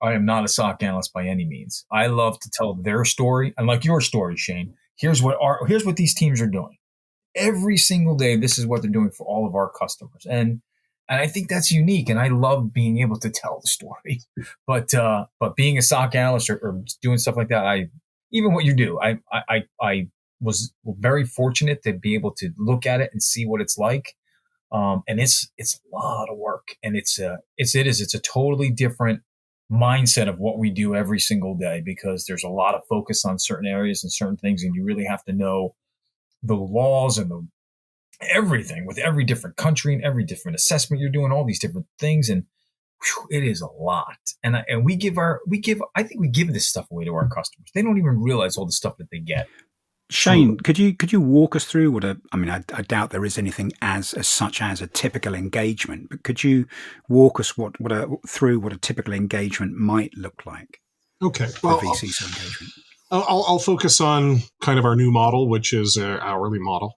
am not a SOC analyst by any means. I love to tell their story. And like your story, Shane, here's what these teams are doing. Every single day, this is what they're doing for all of our customers. And I think that's unique, and I love being able to tell the story. But being a SOC analyst or doing stuff like that, even what you do, I was very fortunate to be able to look at it and see what it's like. And it's a lot of work, and it's a totally different mindset of what we do every single day, because there's a lot of focus on certain areas and certain things, and you really have to know the laws and everything with every different country and every different assessment you're doing, all these different things. And it is a lot. And I think we give this stuff away to our customers. They don't even realize all the stuff that they get. Shane, could you walk us through I doubt there is anything as such as a typical engagement, but could you walk us through what a typical engagement might look like? Okay. Well, vCISO engagement. I'll focus on kind of our new model, which is an hourly model.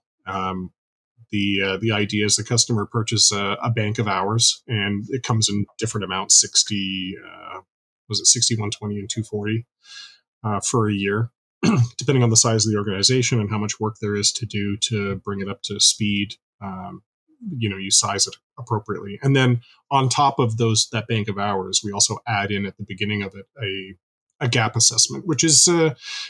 The idea is the customer purchases a bank of hours, and it comes in different amounts, 60, 120 and 240 for a year, depending on the size of the organization and how much work there is to do to bring it up to speed. You size it appropriately. And then on top of that bank of hours, we also add in at the beginning of it a gap assessment, which is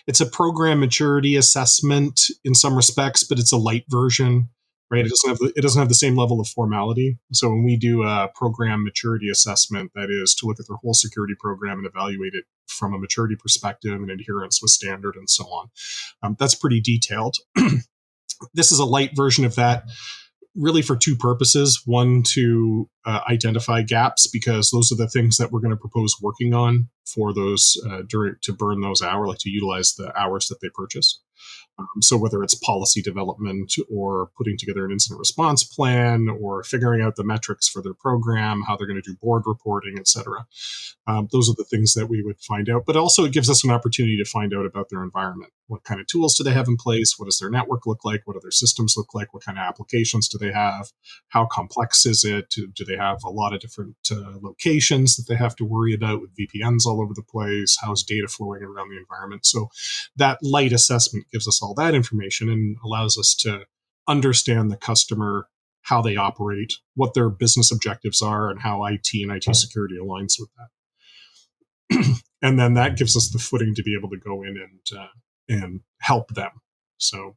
it's a program maturity assessment in some respects, but it's a light version. right? It doesn't have the same level of formality. So when we do a program maturity assessment, that is to look at their whole security program and evaluate it from a maturity perspective and adherence with standard and so on, that's pretty detailed. This is a light version of that, really for two purposes. One, to identify gaps, because those are the things that we're going to propose working on for those to burn those hours, like to utilize the hours that they purchase. So whether it's policy development or putting together an incident response plan or figuring out the metrics for their program, how they're going to do board reporting, et cetera. Those are the things that we would find out. But also it gives us an opportunity to find out about their environment. What kind of tools do they have in place? What does their network look like? What do their systems look like? What kind of applications do they have? How complex is it? Do they have a lot of different locations that they have to worry about with VPNs all over the place? How's data flowing around the environment? So that light assessment gives us all that information and allows us to understand the customer, how they operate, what their business objectives are, and how IT and IT security aligns with that. And then that gives us the footing to be able to go in and help them. So,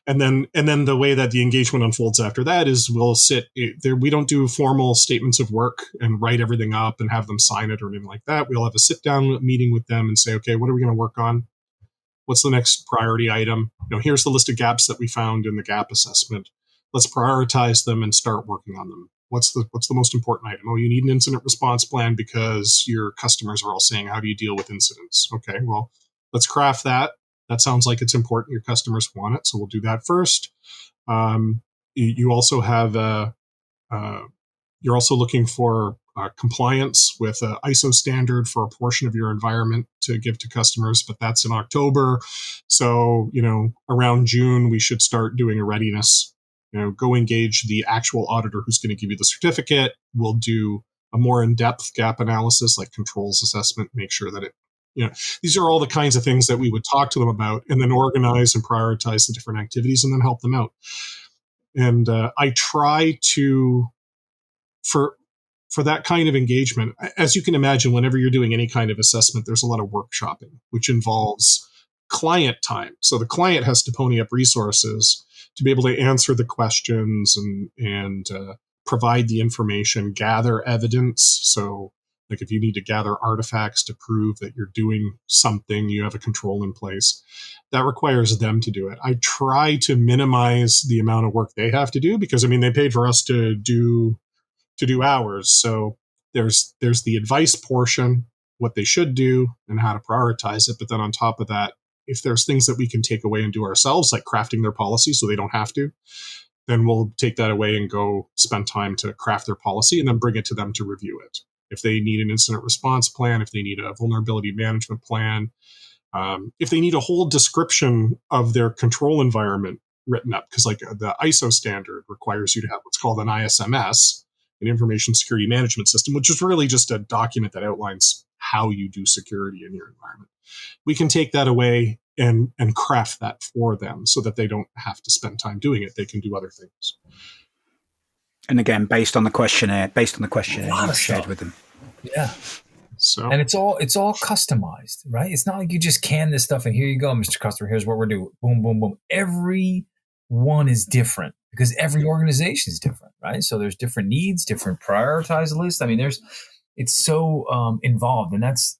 and then the way that the engagement unfolds after that is we'll sit there. We don't do formal statements of work and write everything up and have them sign it or anything like that. We'll have a sit down meeting with them and say, okay, what are we going to work on? What's the next priority item? Here's the list of gaps that we found in the gap assessment. Let's prioritize them and start working on them. What's the most important item? Oh, you need an incident response plan because your customers are all saying, how do you deal with incidents? Okay, well, let's craft that. That sounds like it's important. Your customers want it, so we'll do that first. You also have you're also looking for compliance with an ISO standard for a portion of your environment to give to customers, but that's in October. So, around June, we should start doing a readiness. Go engage the actual auditor who's going to give you the certificate. We'll do a more in-depth gap analysis, like controls assessment, make sure that these are all the kinds of things that we would talk to them about, and then organize and prioritize the different activities and then help them out. And I try to, for that kind of engagement, as you can imagine, whenever you're doing any kind of assessment, there's a lot of workshopping, which involves client time. So the client has to pony up resources to be able to answer the questions and provide the information, gather evidence. So like if you need to gather artifacts to prove that you're doing something, you have a control in place, that requires them to do it. I try to minimize the amount of work they have to do because, they paid for us to do hours. So there's the advice portion, what they should do and how to prioritize it. But then on top of that, if there's things that we can take away and do ourselves, like crafting their policy so they don't have to, then we'll take that away and go spend time to craft their policy and then bring it to them to review it. If they need an incident response plan, if they need a vulnerability management plan, if they need a whole description of their control environment written up, because like the ISO standard requires you to have what's called an ISMS, an information security management system, which is really just a document that outlines how you do security in your environment. We can take that away and craft that for them so that they don't have to spend time doing it. They can do other things. And again, based on the questionnaire you've shared with them. Yeah. So, and it's all customized, right? It's not like you just can this stuff and here you go, Mr. Customer, here's what we're doing. Boom, boom, boom. Every one is different because every organization is different, right? So there's different needs, different prioritized lists. It's so involved, and that's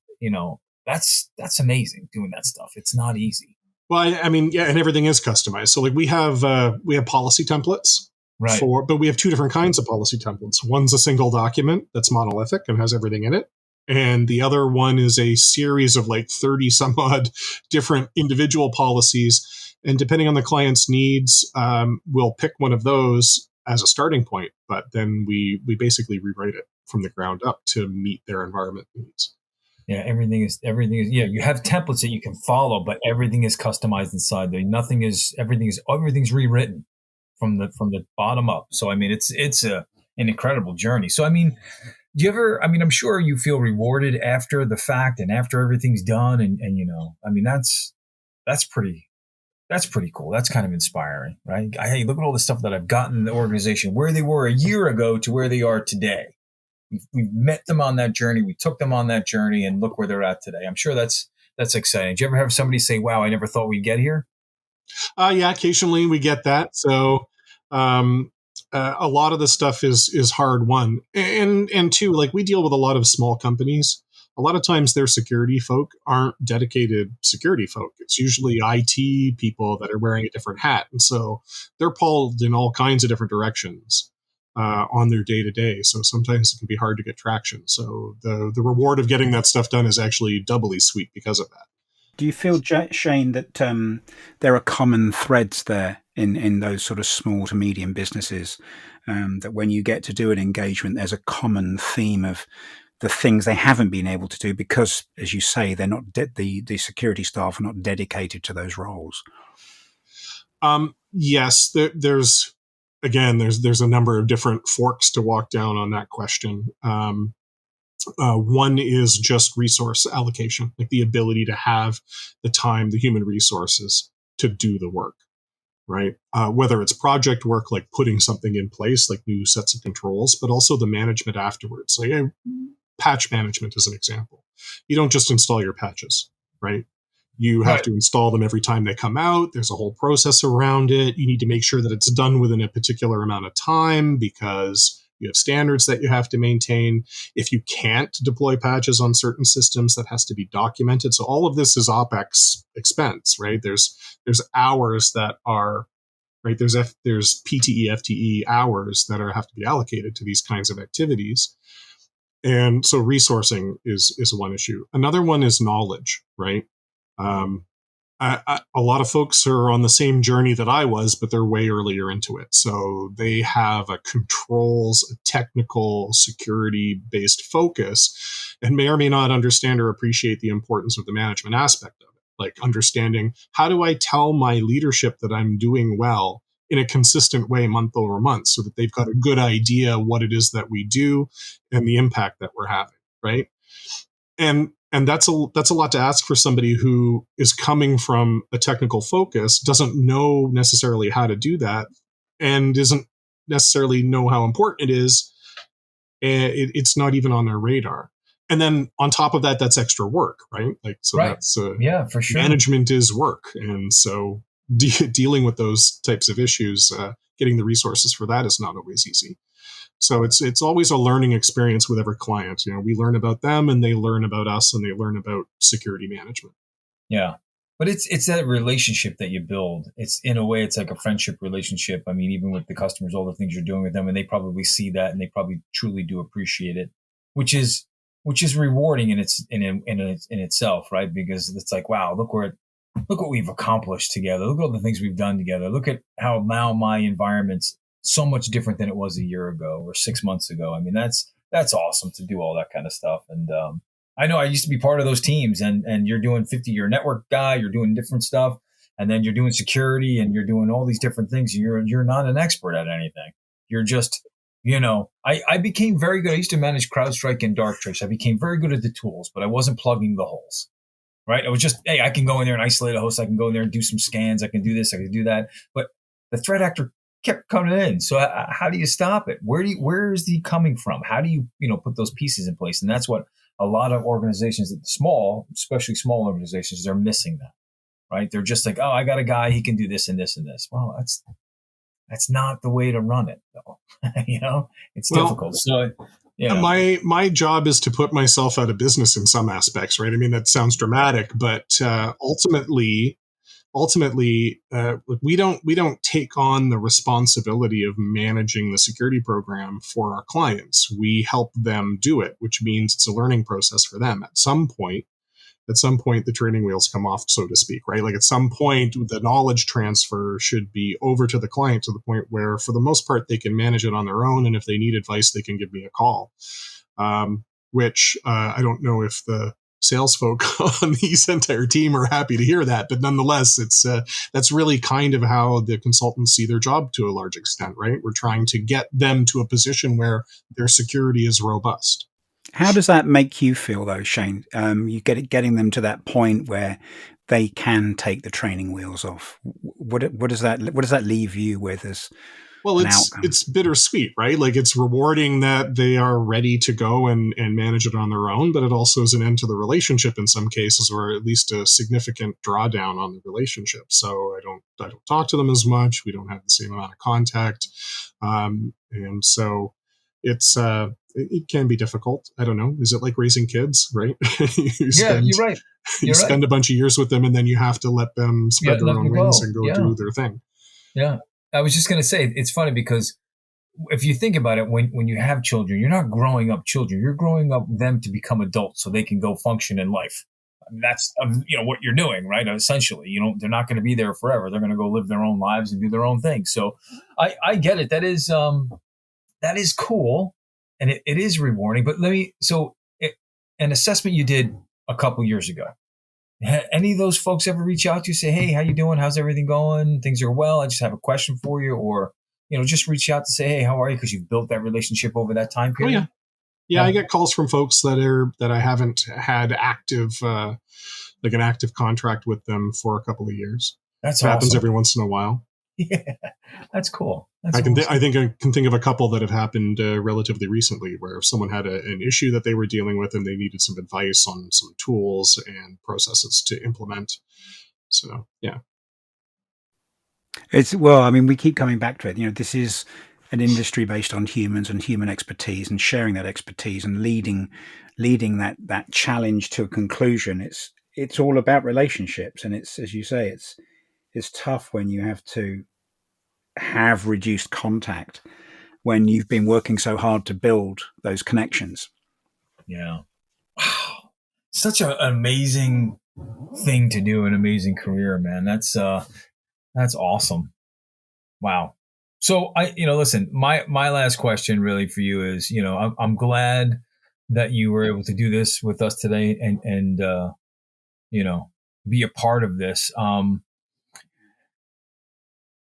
amazing doing that stuff. It's not easy. Well, and everything is customized. So like we have policy templates. Right. But we have two different kinds of policy templates. One's a single document that's monolithic and has everything in it. And the other one is a series of like 30 some odd different individual policies. And depending on the client's needs, we'll pick one of those as a starting point. But then we basically rewrite it from the ground up to meet their environment needs. Yeah, everything is. Yeah, you have templates that you can follow, but everything is customized inside there. Everything's rewritten from the bottom up. So it's an incredible journey. So do you ever? I'm sure you feel rewarded after the fact and after everything's done, and that's pretty cool. That's kind of inspiring, right? Hey, look at all the stuff that I've gotten in the organization, where they were a year ago to where they are today. We've met them on that journey. We took them on that journey, and look where they're at today. I'm sure that's exciting. Did you ever have somebody say, "Wow, I never thought we'd get here"? Yeah, occasionally we get that. So a lot of the stuff is hard won, and two, like we deal with a lot of small companies. A lot of times their security folk aren't dedicated security folk. It's usually IT people that are wearing a different hat, and so they're pulled in all kinds of different directions on their day to day. So sometimes it can be hard to get traction. So the reward of getting that stuff done is actually doubly sweet because of that. Do you feel, Shane, that there are common threads there in those sort of small to medium businesses? That when you get to do an engagement, there's a common theme of the things they haven't been able to do because, as you say, they're not the security staff are not dedicated to those roles. Yes, there's again there's a number of different forks to walk down on that question. One is just resource allocation, like the ability to have the time, the human resources to do the work, right? Whether it's project work, like putting something in place, like new sets of controls, but also the management afterwards. Like patch management is an example. You don't just install your patches, right? You have Right. to install them every time they come out. There's a whole process around it. You need to make sure that it's done within a particular amount of time because you have standards that you have to maintain. If you can't deploy patches on certain systems, that has to be documented. So all of this is OpEx expense, right? There's hours that are right. There's PTE, FTE hours that have to be allocated to these kinds of activities. And so resourcing is one issue. Another one is knowledge, right? Um, a lot of folks are on the same journey that I was, but they're way earlier into it. So they have a controls, a technical, security based focus, and may or may not understand or appreciate the importance of the management aspect of it. Like understanding how do I tell my leadership that I'm doing well in a consistent way month over month so that they've got a good idea what it is that we do and the impact that we're having, right? And that's a lot to ask for somebody who is coming from a technical focus, doesn't know necessarily how to do that, and doesn't necessarily know how important it is. It's not even on their radar. And then on top of that, that's extra work, right? Like so, Right. that's Yeah, for sure. management is work, and so dealing with those types of issues, getting the resources for that is not always easy. So it's always a learning experience with every client. You know, we learn about them and they learn about us and they learn about security management. Yeah. But it's that relationship that you build. It's in a way, it's like a friendship relationship. I mean, even with the customers, all the things you're doing with them, and they probably see that, and they probably truly do appreciate it, which is rewarding in itself, right? Because it's like, wow, look what we've accomplished together. Look at all the things we've done together. Look at how now my environment's so much different than it was a year ago or 6 months ago. I mean, that's awesome to do all that kind of stuff. And I know I used to be part of those teams, and you're doing 50-year network guy, you're doing different stuff, and then you're doing security, and you're doing all these different things. You're not an expert at anything. You're just, I became very good. I used to manage CrowdStrike and Darktrace. I became very good at the tools, but I wasn't plugging the holes. Right? It was just, hey, I can go in there and isolate a host. I can go in there and do some scans. I can do this. I can do that. But the threat actor kept coming in. So how do you stop it? Where is he coming from? How do you put those pieces in place? And that's what a lot of organizations, especially small organizations, they're missing that, right? They're just like, oh, I got a guy, he can do this and this and this. Well, that's not the way to run it, though. It's difficult. So, my job is to put myself out of business in some aspects, right? I mean, that sounds dramatic, but ultimately, we don't take on the responsibility of managing the security program for our clients. We help them do it, which means it's a learning process for them. At some point, the training wheels come off, so to speak, right? Like at some point, the knowledge transfer should be over to the client to the point where, for the most part, they can manage it on their own. And if they need advice, they can give me a call. Which I don't know if the sales folk on the eSentire team are happy to hear that, but nonetheless, that's really kind of how the consultants see their job to a large extent, right? We're trying to get them to a position where their security is robust. How does that make you feel, though, Shane? You getting them to that point where they can take the training wheels off. What does that leave you with Well, an outcome. it's bittersweet, right? Like, it's rewarding that they are ready to go and manage it on their own, but it also is an end to the relationship in some cases, or at least a significant drawdown on the relationship. So I don't talk to them as much. We don't have the same amount of contact, and so it's it can be difficult. I don't know. Is it like raising kids, right? Yeah, you're right. You spend a bunch of years with them, and then you have to let them spread their own wings and go do their thing. Yeah. I was just going to say, it's funny because if you think about it, when you have children, you're not growing up children. You're growing up them to become adults so they can go function in life. I mean, that's what you're doing, right? Essentially, they're not going to be there forever. They're going to go live their own lives and do their own thing. So I get it. That is cool, and it is rewarding. But an assessment you did a couple years ago. Any of those folks ever reach out to you, say, hey, how you doing? How's everything going? Things are well. I just have a question for you. Or, just reach out to say, hey, how are you? Because you've built that relationship over that time period. Oh, yeah. I get calls from folks that I haven't had active, like an active contract with them for a couple of years. That's awesome. Happens every once in a while. Yeah, that's cool. I think I can think of a couple that have happened relatively recently, where if someone had an issue that they were dealing with and they needed some advice on some tools and processes to implement. So, yeah. We keep coming back to it. This is an industry based on humans and human expertise, and sharing that expertise and leading that challenge to a conclusion. It's all about relationships, and it's, as you say, it's tough when you have to have reduced contact when you've been working so hard to build those connections. Yeah. Wow. Such an amazing thing to do, an amazing career, man. That's awesome. Wow. So listen, my last question really for you is, I'm glad that you were able to do this with us today and be a part of this.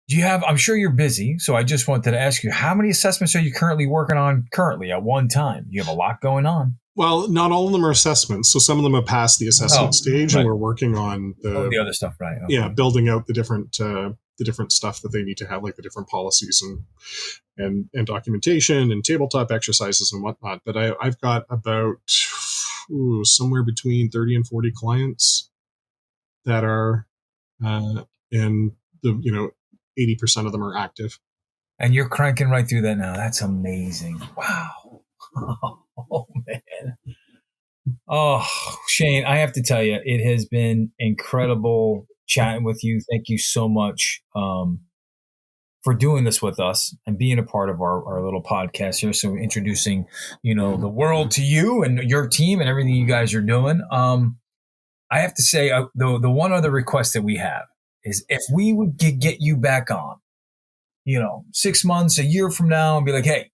I'm sure you're busy, so I just wanted to ask you, how many assessments are you currently working on at one time? You have a lot going on. Well, not all of them are assessments. So some of them have passed the assessment stage, right. And we're working on the other stuff, right? Okay. Yeah, building out the different stuff that they need to have, like the different policies and documentation and tabletop exercises and whatnot. But I've got about somewhere between 30 and 40 clients that are in the 80% of them are active. And you're cranking right through that now. That's amazing. Wow. Oh, man. Oh, Shane, I have to tell you, it has been incredible chatting with you. Thank you so much for doing this with us and being a part of our little podcast here. So introducing, the world to you and your team and everything you guys are doing. I have to say, the one other request that we have is if we would get you back on, 6 months, a year from now, and be like, hey,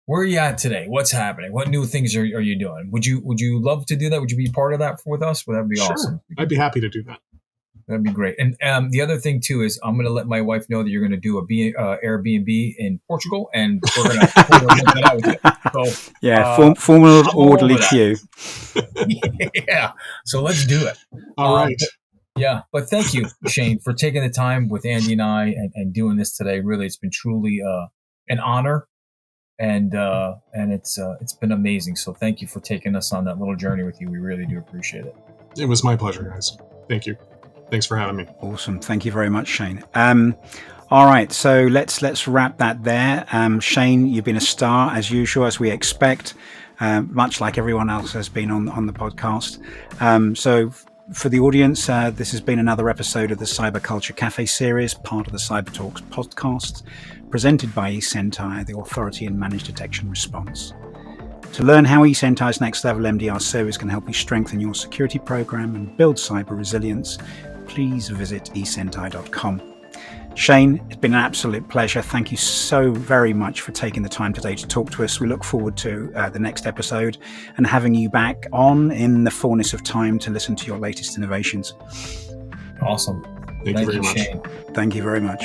where are you at today? What's happening? What new things are you doing? Would you love to do that? Would you be part of that with us? Would that be awesome? I'd be happy to do that. That'd be great. And the other thing too is I'm going to let my wife know that you're going to do a Airbnb in Portugal, and we're going to that out with you. So, yeah, formal orderly queue. Yeah, so let's do it. All right. Yeah, but thank you, Shane, for taking the time with Andy and I and doing this today. Really, it's been truly an honor, and it's been amazing. So thank you for taking us on that little journey with you. We really do appreciate it. It was my pleasure, guys. Thank you. Thanks for having me. Awesome. Thank you very much, Shane. All right, so let's wrap that there. Shane, you've been a star as usual, as we expect, much like everyone else has been on the podcast. So for the audience, this has been another episode of the Cyber Culture Cafe series, part of the Cyber Talks podcast, presented by eSentire, the authority in managed detection response. To learn how eSentire's Next Level MDR service can help you strengthen your security program and build cyber resilience, please visit eSentire.com. Shane, it's been an absolute pleasure. Thank you so very much for taking the time today to talk to us. We look forward to the next episode and having you back on in the fullness of time to listen to your latest innovations. Awesome. Thank you very much. Shane. Thank you very much.